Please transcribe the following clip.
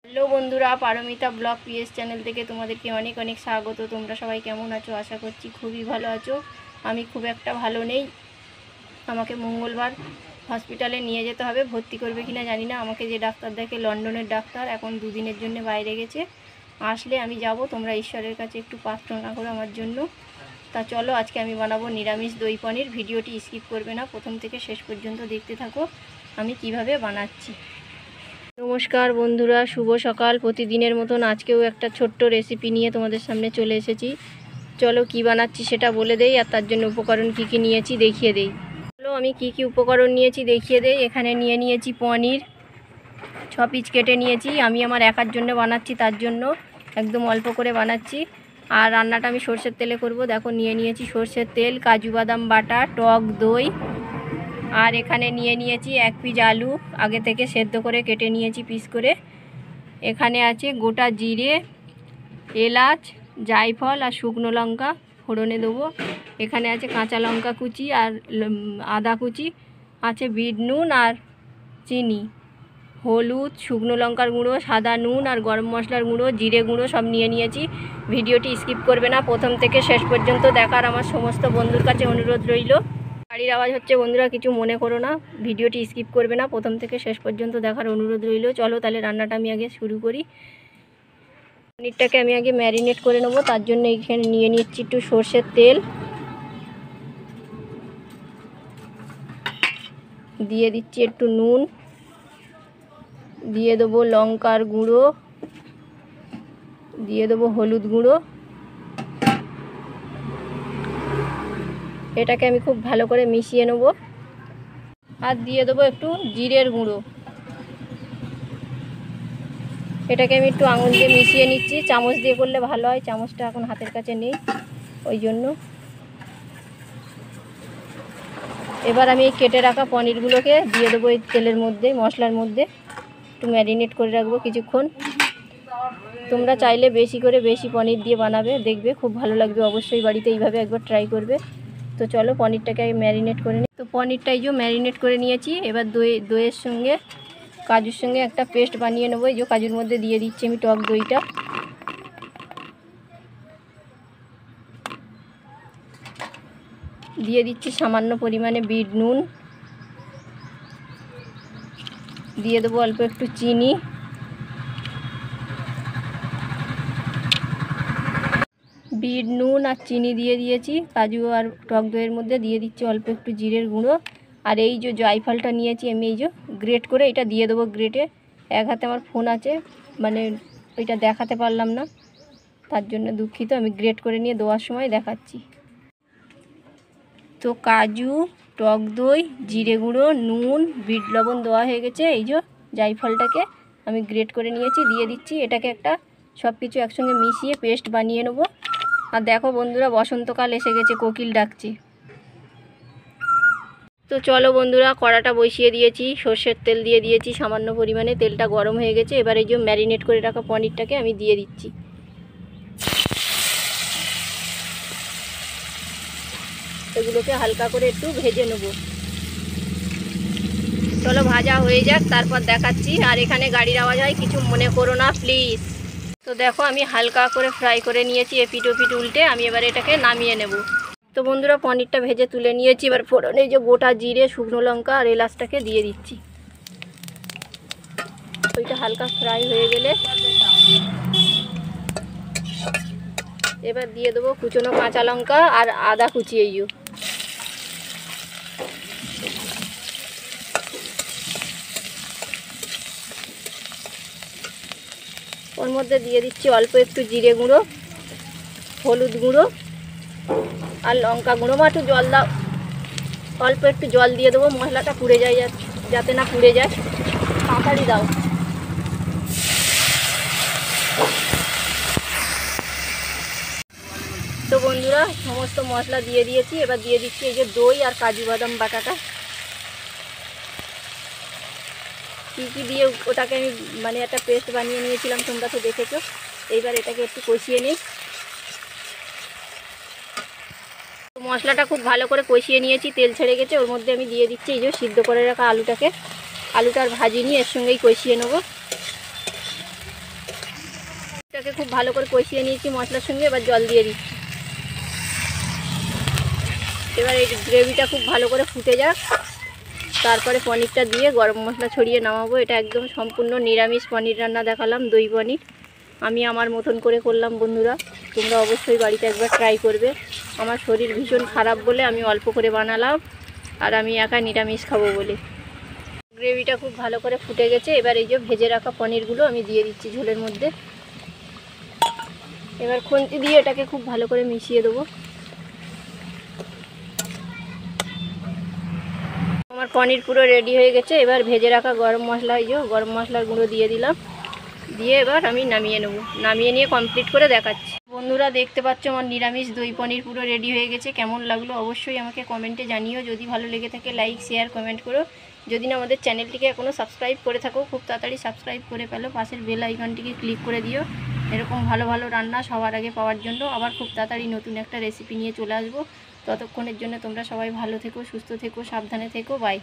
Hello বন্ধুরা, Paromita blog PS channel থেকে তোমাদেরকে অনেক অনেক স্বাগত। তোমরা সবাই কেমন আছো? আশা করছি খুবই ভালো আছো। আমি খুব একটা ভালো নেই। আমাকে মঙ্গলবার হসপিটালে নিয়ে যেতে হবে। ভর্তি করবে কিনা জানি না। আমাকে যে ডাক্তার দেখে লন্ডনের ডাক্তার, এখন দুদিনের জন্য বাইরে গেছে। আসলে আমি যাব। তোমরা ঈশ্বরের কাছে একটু প্রার্থনা করো আমার জন্য। তা চলো, আজকে আমি বানাবো নিরামিষ দই পনির। ভিডিওটি স্কিপ করবে না, প্রথম থেকে শেষ পর্যন্ত দেখতে থাকো আমি কিভাবে বানাচ্ছি। নমস্কার বন্ধুরা, শুভ সকাল। প্রতিদিনের মতন আজকেও একটা ছোট্ট রেসিপি নিয়ে তোমাদের সামনে চলে এসেছি। চলো কি বানাচ্ছি সেটা বলে দেই, আর তার জন্য উপকরণ কি কি নিয়েছি দেখিয়ে দেই। চলো আমি কি কি উপকরণ নিয়েছি দেখিয়ে দেই। এখানে নিয়েছি পনির 6 পিস কেটে নিয়েছি। আমি আমার একার জন্য বানাচ্ছি, তার জন্য একদম অল্প করে বানাচ্ছি। আর রান্নাটা আমি সর্ষের তেলে করব। দেখো নিয়েছি সর্ষের তেল, কাজু বাদাম বাটা, টক দই, আর এখানে নিয়েছি 1 পিস আলু আগে থেকে সেদ্ধ করে কেটে নিয়েছি পিস করে। এখানে আছে গোটা জিরে, এলাচ, জায়ফল আর শুকনো লঙ্কা ফোড়নে দেবো। এখানে আছে কাঁচা লঙ্কা কুচি আর আদা কুচি, আছে বিট নুন আর চিনি, হলুদ, শুকনো লঙ্কার গুঁড়ো, সাদা নুন আর গরম মশলার গুঁড়ো, জিরে গুঁড়ো সব নিয়েছি। ভিডিওটি স্কিপ করবে না, প্রথম থেকে শেষ পর্যন্ত দেখার আমার সমস্ত বন্ধুর কাছে অনুরোধ রইল। গাড়ির আওয়াজ হচ্ছে বন্ধুরা, কিছু মনে করো না। ভিডিওটি স্কিপ করবে না, প্রথম থেকে শেষ পর্যন্ত দেখার অনুরোধ রইল। চলো তাহলে রান্নাটা আমি আগে শুরু করি। পনিরটাকে আমি আগে ম্যারিনেট করে নেবো। তার জন্য এখানে নিয়ে নিচ্ছি একটু সর্ষের তেল, দিয়ে দিচ্ছি একটু নুন, দিয়ে দেবো লঙ্কার গুঁড়ো, দিয়ে দেবো হলুদ গুঁড়ো। এটাকে আমি খুব ভালো করে মিশিয়ে নেব। আর দিয়ে দেবো একটু জিরের গুঁড়ো। এটাকে আমি একটু আঙুল দিয়ে মিশিয়ে নিচ্ছি। চামচ দিয়ে করলে ভালো হয়, চামচটা এখন হাতের কাছে নেই, ওই জন্য। এবার আমি এই কেটে রাখা পনিরগুলোকে দিয়ে দেবো এই তেলের মধ্যে, মশলার মধ্যে একটু ম্যারিনেট করে রাখবো কিছুক্ষণ। তোমরা চাইলে বেশি পনির দিয়ে বানাবে, দেখবে খুব ভালো লাগবে। অবশ্যই বাড়িতে এইভাবে একবার ট্রাই করবে। তো চলো পনিরটাকে ম্যারিনেট করে নিই। তো পনিরটাই যে ম্যারিনেট করে নিয়েছি। এবার দইয়ের সঙ্গে কাজুর সঙ্গে একটা পেস্ট বানিয়ে নেবো। এই যে কাজুর মধ্যে দিয়ে দিচ্ছি আমি টক দইটা। দিয়ে দিচ্ছি সামান্য পরিমাণে বিট নুন, দিয়ে দেবো অল্প একটু চিনি, বিট নুন আর চিনি দিয়ে দিয়েছি। কাজু আর টক দইয়ের মধ্যে দিয়ে দিচ্ছি অল্প একটু জিরের গুঁড়ো। আর এই যে জায়ফলটা নিয়েছি আমি, এই যে গ্রেট করে এটা দিয়ে দেবো গ্রেটে। এক হাতে আমার ফোন আছে, মানে ওইটা দেখাতে পারলাম না, তার জন্য দুঃখিত। আমি গ্রেট করে নিয়ে দেওয়ার সময় দেখাচ্ছি। তো কাজু, টক দই, জিরে গুঁড়ো, নুন, বিট লবণ দেওয়া হয়ে গেছে। এই যে জায়ফলটাকে আমি গ্রেট করে নিয়েছি, দিয়ে দিচ্ছি। এটাকে একটা সব কিছু একসঙ্গে মিশিয়ে পেস্ট বানিয়ে নেব। আর দেখো বন্ধুরা, বসন্তকাল এসে গেছে, কোকিল ডাকছে। তো চলো বন্ধুরা, কড়াটা বসিয়ে দিয়েছি, সর্ষের তেল দিয়ে দিয়েছি সামান্য পরিমাণে। তেলটা গরম হয়ে গেছে। এবার এই যে ম্যারিনেট করে রাখা পনিরটাকে আমি দিয়ে দিচ্ছি। এগুলোকে হালকা করে একটু ভেজে নেব। চলো ভাজা হয়ে যাক, তারপর দেখাচ্ছি। আর এখানে গাড়ির আওয়াজ হয়, কিছু মনে করো না প্লিজ। তো দেখো আমি হালকা করে ফ্রাই করে নিয়েছি, এপিট ওপিট উল্টে। আমি এবার এটাকে নামিয়ে নেব। তো বন্ধুরা, পনিরটা ভেজে তুলে নিয়েছি। এবার ফোড়নে যে গোটা জিরে, শুকনো লঙ্কা আর এলাচটাকে দিয়ে দিচ্ছি। ওইটা হালকা ফ্রাই হয়ে গেলে এবার দিয়ে দেবো কুচনো কাঁচা লঙ্কা আর আদা কুচি। এই ওর মধ্যে দিয়ে দিচ্ছি অল্প একটু জিরে গুঁড়ো, হলুদ গুঁড়ো আর লঙ্কা গুঁড়ো। একটু জল দাও, অল্প একটু জল দিয়ে দেবো, মশলাটা পুড়ে যায়, যাতে না পুড়ে যায়। তাড়াতাড়ি দাও। তো বন্ধুরা, সমস্ত মশলা দিয়ে দিয়েছি। এবার দিয়ে দিচ্ছি এই যে দই আর কাজু বাদাম বাটাটা। কী দিয়ে ওটাকে আমি মানে একটা পেস্ট বানিয়ে নিয়েছিলাম, তোমরা তো দেখেছো। এইবার এটাকে একটু কষিয়ে নিই। মশলাটা খুব ভালো করে কষিয়ে নিয়েছি, তেল ছেড়ে গেছে। ওর মধ্যে আমি দিয়ে দিচ্ছি এই যে সিদ্ধ করে রাখা আলুটাকে। আলুটা আর ভাজিনি, এর সঙ্গেই কষিয়ে নেব। এটাকে খুব ভালো করে কষিয়ে নিয়েছি মশলার সঙ্গে, এবার জল দিয়ে দিচ্ছি। এবার এই গ্রেভিটা খুব ভালো করে ফুটে যাক, তারপরে পনিরটা দিয়ে গরম মশলা ছড়িয়ে নামাবো। এটা একদম সম্পূর্ণ নিরামিষ পনির রান্না দেখালাম, দই পনির। আমি আমার মতন করে করলাম বন্ধুরা, তোমরা অবশ্যই বাড়িতে একবার ট্রাই করবে। আমার শরীর ভীষণ খারাপ বলে আমি অল্প করে বানালাম, আর আমি একা নিরামিষ খাবো বলে। গ্রেভিটা খুব ভালো করে ফুটে গেছে, এবার এই যে ভেজে রাখা পনিরগুলো আমি দিয়ে দিচ্ছি ঝোলের মধ্যে। এবার খুন্তি দিয়ে এটাকে খুব ভালো করে মিশিয়ে দেবো। আমার পনির পুরো রেডি হয়ে গেছে। এবার ভেজে রাখা গরম মশলা, এই যে গরম মশলার গুঁড়ো দিয়ে দিলাম, দিয়ে এবার আমি নামিয়ে নেব। নামিয়ে নিয়ে কমপ্লিট করে দেখাচ্ছি। বন্ধুরা দেখতে পাচ্ছ আমার নিরামিষ দই পনির পুরো রেডি হয়ে গেছে। কেমন লাগলো অবশ্যই আমাকে কমেন্টে জানিও। যদি ভালো লেগে থাকে লাইক শেয়ার কমেন্ট করো। যদি না আমাদের চ্যানেলটিকে এখনও সাবস্ক্রাইব করে থাকো, খুব তাড়াতাড়ি সাবস্ক্রাইব করে ফেলো, পাশের বেল আইকনটিকে ক্লিক করে দিও এরকম ভালো ভালো রান্না সবার আগে পাওয়ার জন্য। আবার খুব তাড়াতাড়ি নতুন একটা রেসিপি নিয়ে চলে আসবো। ততক্ষণের জন্য তোমরা সবাই ভালো থেকো, সুস্থ থেকো, সাবধানে থেকো। বাই।